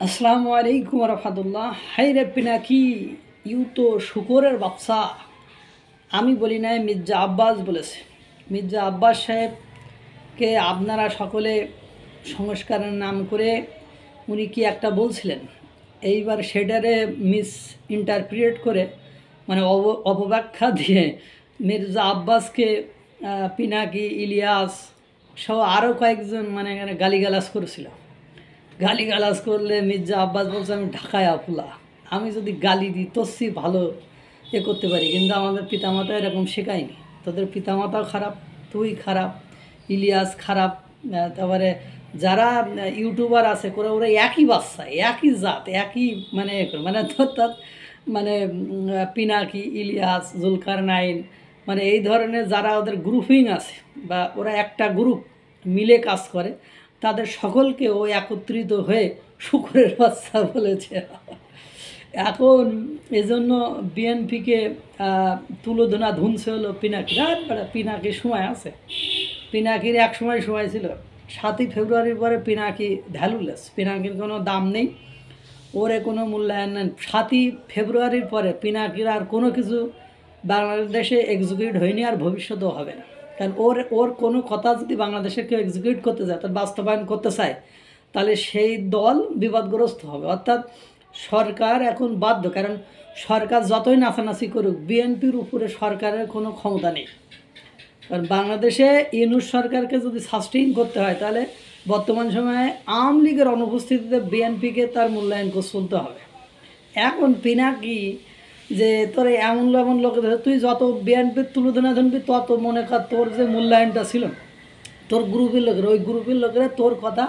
আসসালামু আলাইকুম রহমতুল্লাহ। হাই রে পিনাকি, ইউ তো শুকরের বাচ্চা। আমি বলি নাই, মির্জা আব্বাস বলেছে। মির্জা আব্বাস সাহেবকে আপনারা সকলে সংস্কারের নাম করে উনি কি একটা বলছিলেন, এইবার সেটারে মিস ইন্টারপ্রিয়েট করে মানে অপব্যাখ্যা দিয়ে মির্জা আব্বাসকে পিনাকি, ইলিয়াস সহ আরও কয়েকজন মানে এখানে গালিগালাজ করেছিল। গালিগালাজ করলে মির্জা আব্বাস বলছে আমি ঢাকায় আফুলা, আমি যদি গালি দিই তসি ভালো করতে পারি, কিন্তু আমাদের পিতামাতা এরকম শেখায়নি। তোদের পিতামাতাও খারাপ, তুই খারাপ, ইলিয়াস খারাপ। তারপরে যারা ইউটিউবার আছে করে ওরা একই বাচ্চা, একই জাত, একই মানে মানে অর্থাৎ মানে পিনাকি, ইলিয়াস, জুলকারনাইন, মানে এই ধরনের যারা ওদের গ্রুপিং আছে বা ওরা একটা গ্রুপ মিলে কাজ করে, তাদের সকলকে ও একত্রিত হয়ে শুকরের বাচ্চা বলেছে। এখন এজন্য বিএনপিকে তুলোধনা ধুনছে হলো পিনাকি। পিনাকির সময় আছে, পিনাকির এক সময় ছিল 7ই ফেব্রুয়ারির পরে পিনাকি ভ্যালুলেস, পিনাকির কোনো দাম নেই, ওরে কোনো মূল্যায়ন নেই। 7ই ফেব্রুয়ারির পরে পিনাকির আর কোনো কিছু বাংলাদেশে এক্সিকিউট হয়নি, আর ভবিষ্যতেও হবে না। কারণ ওর কোনো কথা যদি বাংলাদেশে কেউ এক্সিকিউট করতে যায়, তার বাস্তবায়ন করতে চায়, তাহলে সেই দল বিবাদগ্রস্ত হবে। অর্থাৎ সরকার এখন বাধ্য, কারণ সরকার যতই নাচানাচি করুক বিএনপির উপরে সরকারের কোনো ক্ষমতা নেই। কারণ বাংলাদেশে ইউনূস সরকারকে যদি সাস্টেইন করতে হয়, তাহলে বর্তমান সময়ে আওয়ামী লীগের অনুপস্থিতিতে বিএনপিকে তার মূল্যায়ন করে চলতে হবে। এখন পিনাকি যে তোর এমন লোক, তুই যত বিএনপির তুলোধনা ধরবি তত মনে কর তোর যে মূল্যায়নটা ছিল তোর গ্রুপের লোকের, ওই গ্রুপের লোকেরা তোর কথা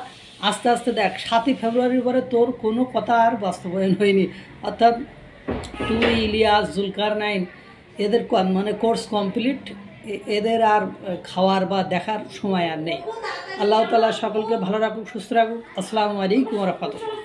আস্তে আস্তে দেখ 7ই ফেব্রুয়ারির পরে তোর কোনো কথা আর বাস্তবায়ন হয়নি। অর্থাৎ তুই, ইলিয়াস, জুলকারনাইন এদের মানে কোর্স কমপ্লিট, এদের আর খাওয়ার বা দেখার সময় আর নেই। আল্লাহ তাআলা সকলকে ভালো রাখুক, সুস্থ রাখুক। আসসালামু আলাইকুম ওয়া রাহমাতুল্লাহ।